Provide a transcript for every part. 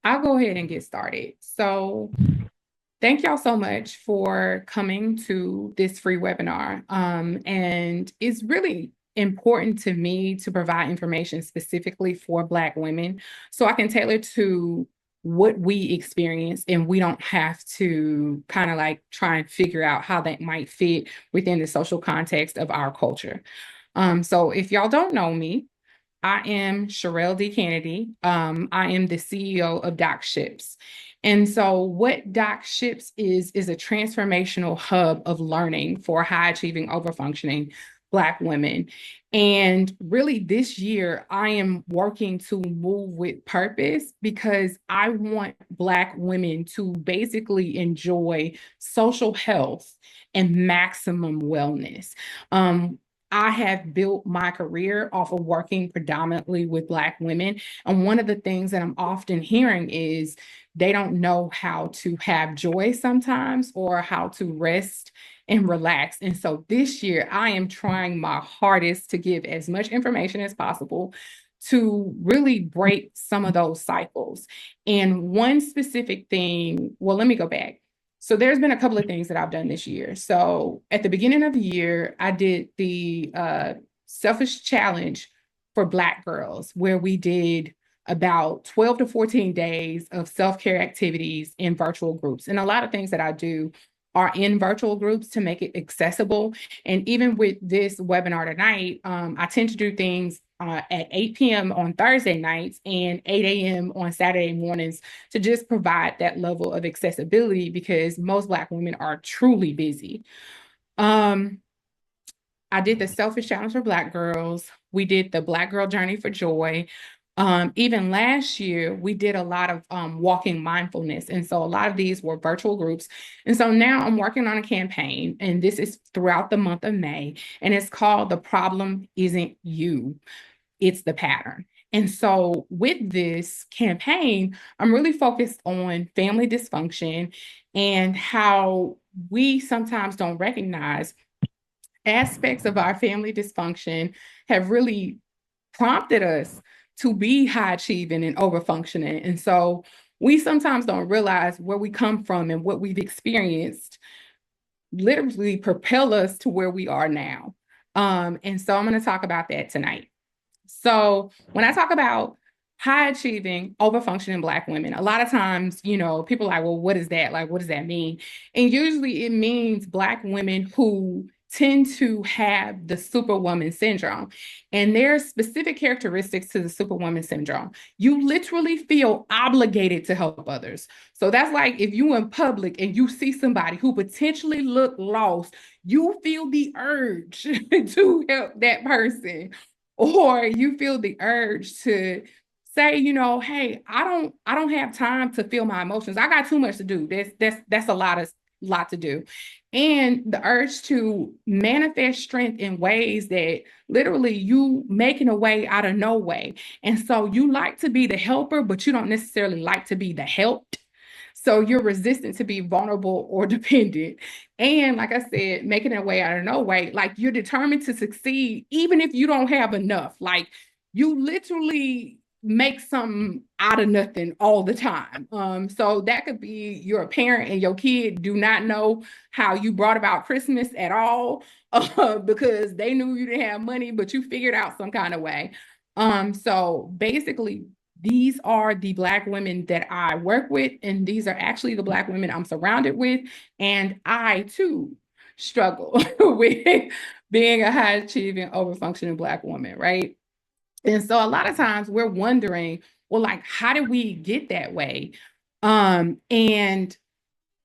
I'll go ahead and get started. So, thank y'all so much for coming to this free webinar. And it's really important to me to provide information specifically for Black women so I can tailor to what we experience and we don't have to kind of like try and figure out how that might fit within the social context of our culture. So, if y'all don't know me, I am Sherelle D. Kennedy. I am the CEO of Doc Ships. And so, what Doc Ships is a transformational hub of learning for high achieving, over functioning Black women. And really, this year, I am working to move with purpose because I want Black women to basically enjoy social health and maximum wellness. Um, I have built my career off of working predominantly with Black women. And one of the things that I'm often hearing is they don't know how to have joy sometimes or how to rest and relax. And so this year, I am trying my hardest to give as much information as possible to really break some of those cycles. And one specific thing, well, let me go back. So there's been a couple of things that I've done this year. So at the beginning of the year, I did the selfish challenge for Black girls, where we did about 12 to 14 days of self-care activities in virtual groups. And a lot of things that I do are in virtual groups to make it accessible. And even with this webinar tonight, I tend to do things at 8 p.m. on Thursday nights and 8 a.m. on Saturday mornings to just provide that level of accessibility because most Black women are truly busy. Um, I did the Selfish Challenge for Black girls. We did the Black Girl Journey for Joy. Even last year, we did a lot of walking mindfulness. And so a lot of these were virtual groups. And so now I'm working on a campaign, and this is throughout the month of May, and it's called The Problem Isn't You, It's the Pattern. And so with this campaign, I'm really focused on family dysfunction and how we sometimes don't recognize aspects of our family dysfunction have really prompted us to be high achieving and over functioning. And so we sometimes don't realize where we come from and what we've experienced literally propel us to where we are now. And so I'm going to talk about that tonight. So when I talk about high achieving, over functioning Black women, a lot of times, people are like, well, what is that? Like, what does that mean? And usually it means Black women who tend to have the superwoman syndrome. And there's specific characteristics to the superwoman syndrome. You literally feel obligated to help others. So that's like if you in public and you see somebody who potentially look lost, you feel the urge to help that person, or you feel the urge to say, hey, I don't have time to feel my emotions. I got too much to do. That's a lot to do. And the urge to manifest strength in ways that literally you making a way out of no way. And so you like to be the helper, but you don't necessarily like to be the helped. So you're resistant to be vulnerable or dependent. And like I said, making a way out of no way, like you're determined to succeed, even if you don't have enough. Like you literally make something out of nothing all the time. So that could be you're a parent and your kid do not know how you brought about Christmas at all because they knew you didn't have money, but you figured out some kind of way. So basically, these are the Black women that I work with, and these are actually the Black women I'm surrounded with. And I too struggle with being a high achieving, over functioning Black woman, right? And so a lot of times we're wondering, well, like, how did we get that way? And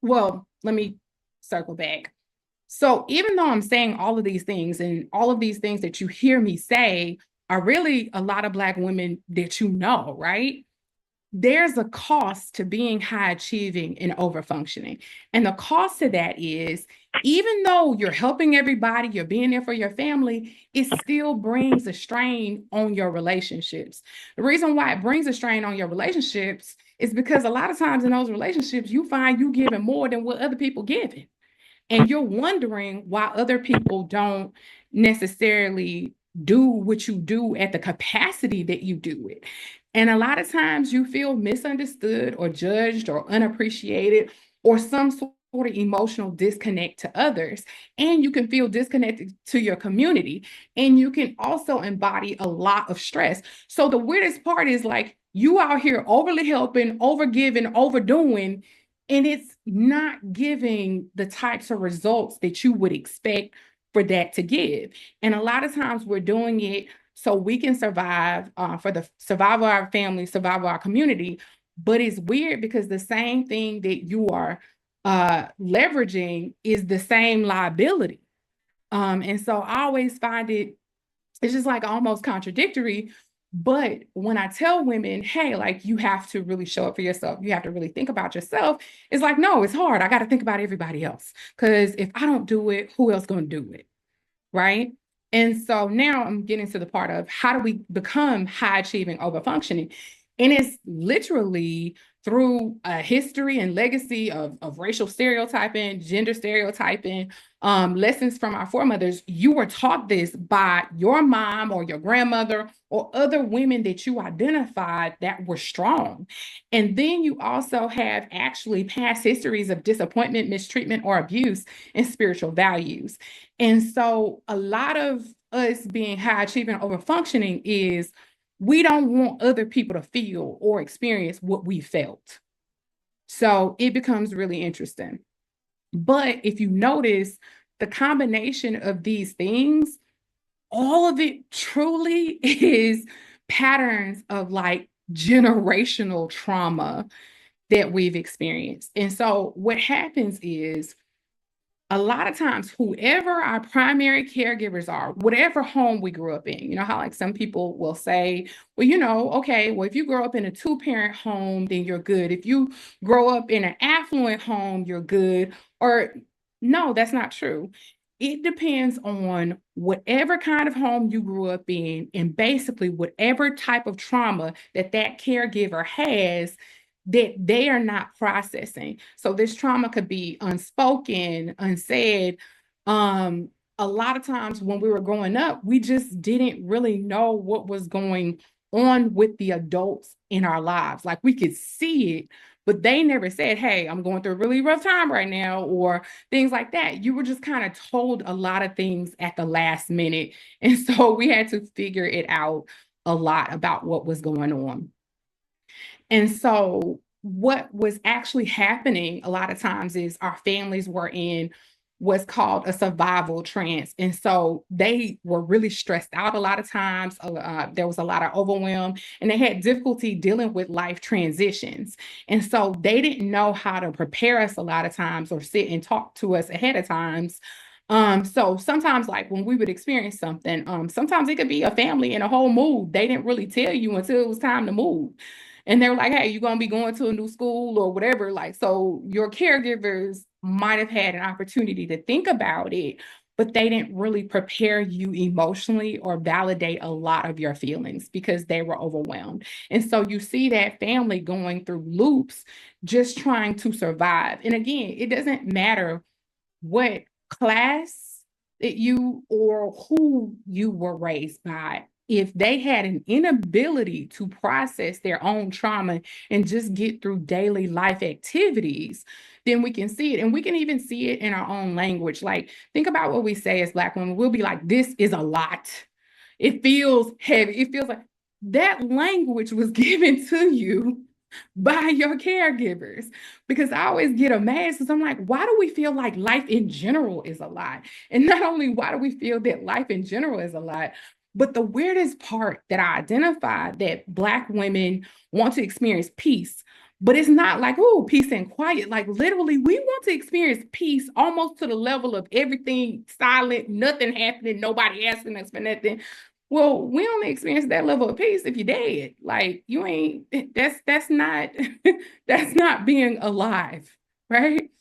well, let me circle back. So even though I'm saying all of these things and all of these things that you hear me say are really a lot of Black women that you know, right? There's a cost to being high achieving and over functioning. And the cost to that is, even though you're helping everybody, you're being there for your family, it still brings a strain on your relationships. The reason why it brings a strain on your relationships is because a lot of times in those relationships, you find you giving more than what other people giving. And you're wondering why other people don't necessarily do what you do at the capacity that you do it. And a lot of times you feel misunderstood or judged or unappreciated or some sort of emotional disconnect to others. And you can feel disconnected to your community. And you can also embody a lot of stress. So the weirdest part is like you out here overly helping, overgiving, overdoing, and it's not giving the types of results that you would expect for that to give. And a lot of times we're doing it so we can survive, for the survival of our family, survival of our community. But it's weird because the same thing that you are leveraging is the same liability. And so I always find it's just like almost contradictory. But when I tell women, hey, like you have to really show up for yourself, you have to really think about yourself, it's like, no, it's hard. I got to think about everybody else. Because if I don't do it, who else going to do it? Right? And so now I'm getting to the part of how do we become high achieving over functioning? And it's literally through a history and legacy of racial stereotyping, gender stereotyping, lessons from our foremothers. You were taught this by your mom or your grandmother or other women that you identified that were strong. And then you also have actually past histories of disappointment, mistreatment, or abuse and spiritual values. And so a lot of us being high achieving over functioning is we don't want other people to feel or experience what we felt. So it becomes really interesting. But if you notice the combination of these things, all of it truly is patterns of like generational trauma that we've experienced. And so what happens is a lot of times, whoever our primary caregivers are, whatever home we grew up in, you know, how like some people will say, well, okay, well, if you grow up in a two-parent home, then you're good. If you grow up in an affluent home, you're good. Or no, that's not true. It depends on whatever kind of home you grew up in, and basically whatever type of trauma that caregiver has that they are not processing. So this trauma could be unspoken, unsaid. A lot of times when we were growing up, we just didn't really know what was going on with the adults in our lives. Like we could see it, but they never said, hey, I'm going through a really rough time right now, or things like that. You were just kind of told a lot of things at the last minute. And so we had to figure it out a lot about what was going on. And so, what was actually happening a lot of times is our families were in what's called a survival trance. And so they were really stressed out a lot of times. There was a lot of overwhelm and they had difficulty dealing with life transitions. And so they didn't know how to prepare us a lot of times or sit and talk to us ahead of times. So sometimes like when we would experience something, sometimes it could be a family in a whole move. They didn't really tell you until it was time to move. And they were like, hey, you're going to be going to a new school or whatever. Like, so your caregivers might have had an opportunity to think about it, but they didn't really prepare you emotionally or validate a lot of your feelings because they were overwhelmed. And so you see that family going through loops, just trying to survive. And again, it doesn't matter what class that you or who you were raised by. If they had an inability to process their own trauma and just get through daily life activities, then we can see it. And we can even see it in our own language. Like, think about what we say as Black women. We'll be like, this is a lot. It feels heavy. It feels like that language was given to you by your caregivers. Because I always get amazed because I'm like, why do we feel like life in general is a lot? And not only why do we feel that life in general is a lot, but the weirdest part that I identified that Black women want to experience peace, but it's not like, oh, peace and quiet. Like literally, we want to experience peace almost to the level of everything silent, nothing happening, nobody asking us for nothing. Well, we only experience that level of peace if you're dead. Like you ain't that's not that's not being alive, right?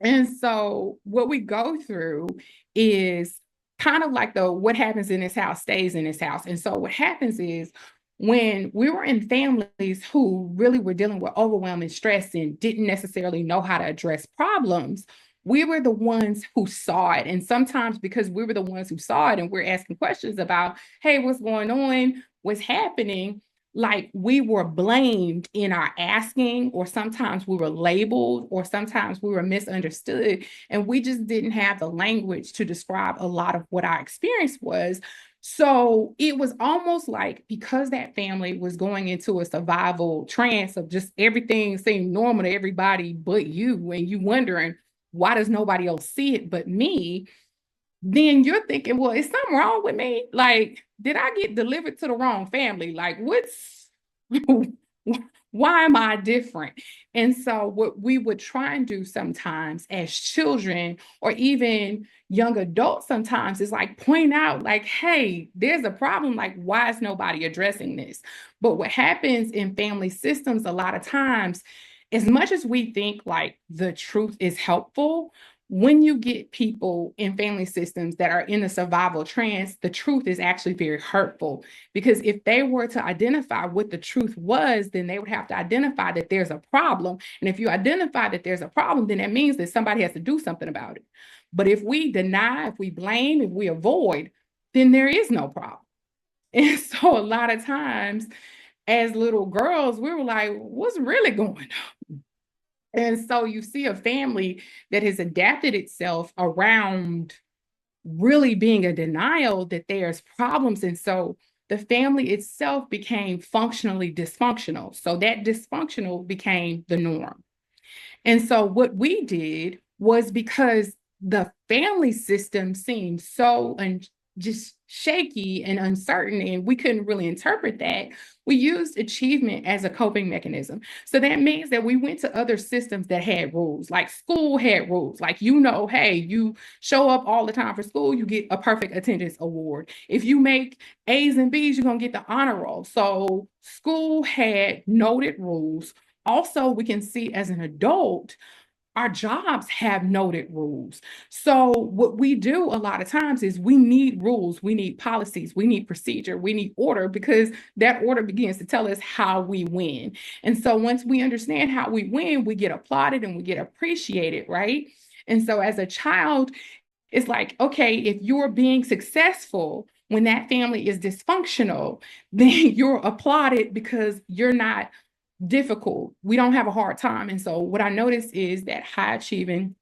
And so what we go through is kind of like the what happens in this house stays in this house. And so what happens is when we were in families who really were dealing with overwhelming stress and didn't necessarily know how to address problems, we were the ones who saw it. And sometimes because we were the ones who saw it and we're asking questions about, hey, what's going on? What's happening? like we were blamed in our asking, or sometimes we were labeled, or sometimes we were misunderstood. And we just didn't have the language to describe a lot of what our experience was. So it was almost like, because that family was going into a survival trance of just everything seemed normal to everybody but you, and you wondering, why does nobody else see it but me? Then you're thinking, well, is something wrong with me? Like, did I get delivered to the wrong family? Like, what's, why am I different? And so, what we would try and do sometimes as children, or even young adults, sometimes is like point out, like, hey, there's a problem. Like, why is nobody addressing this? But what happens in family systems a lot of times, as much as we think like the truth is helpful, when you get people in family systems that are in the survival trance, the truth is actually very hurtful. Because if they were to identify what the truth was, then they would have to identify that there's a problem. And if you identify that there's a problem, then that means that somebody has to do something about it. But if we deny, if we blame, if we avoid, then there is no problem. And so a lot of times as little girls, we were like, what's really going on? And so you see a family that has adapted itself around really being a denial that there's problems. And so the family itself became functionally dysfunctional. So that dysfunctional became the norm. And so what we did was, because the family system seemed so just shaky and uncertain, and we couldn't really interpret that, we used achievement as a coping mechanism. So that means that we went to other systems that had rules, like school had rules. Like, hey, you show up all the time for school, you get a perfect attendance award. If you make A's and B's, you're going to get the honor roll. So school had noted rules. Also, we can see as an adult, our jobs have noted rules. So what we do a lot of times is we need rules, we need policies, we need procedure, we need order, because that order begins to tell us how we win. And so once we understand how we win, we get applauded and we get appreciated, right? And so as a child, it's like, okay, if you're being successful when that family is dysfunctional, then you're applauded because you're not difficult. We don't have a hard time. And so what I noticed is that high achieving,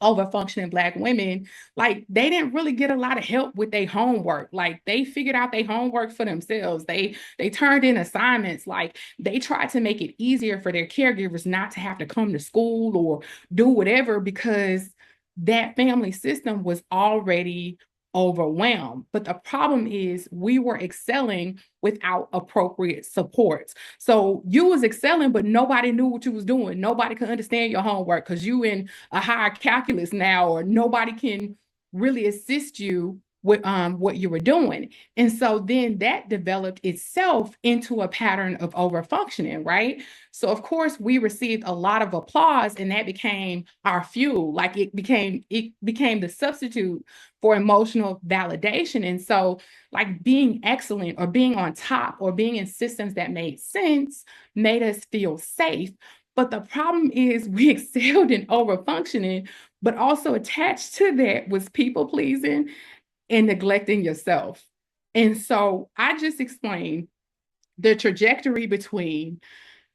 over functioning Black women, like, they didn't really get a lot of help with their homework. Like, they figured out their homework for themselves. They turned in assignments. Like, they tried to make it easier for their caregivers not to have to come to school or do whatever, because that family system was already overwhelmed. But the problem is, we were excelling without appropriate supports. So you was excelling, but nobody knew what you was doing. Nobody could understand your homework because you in a higher calculus now, or nobody can really assist you with what you were doing. And so then that developed itself into a pattern of overfunctioning, right? So of course we received a lot of applause, and that became our fuel. Like, it became the substitute for emotional validation. And so, like, being excellent or being on top or being in systems that made sense made us feel safe. But the problem is, we excelled in overfunctioning, but also attached to that was people pleasing and neglecting yourself. And so I just explained the trajectory between,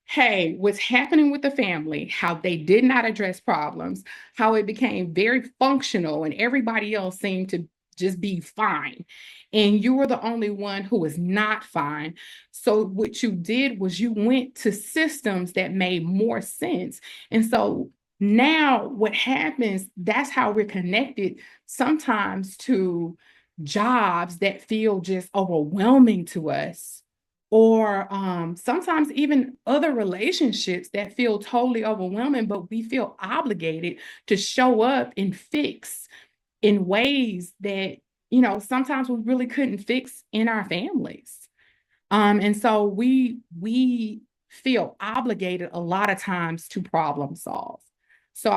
hey, what's happening with the family, how they did not address problems, how it became very functional and everybody else seemed to just be fine. And you were the only one who was not fine. So what you did was you went to systems that made more sense. And so now what happens, that's how we're connected sometimes to jobs that feel just overwhelming to us, or sometimes even other relationships that feel totally overwhelming, but we feel obligated to show up and fix in ways that, sometimes we really couldn't fix in our families. And so we feel obligated a lot of times to problem solve. So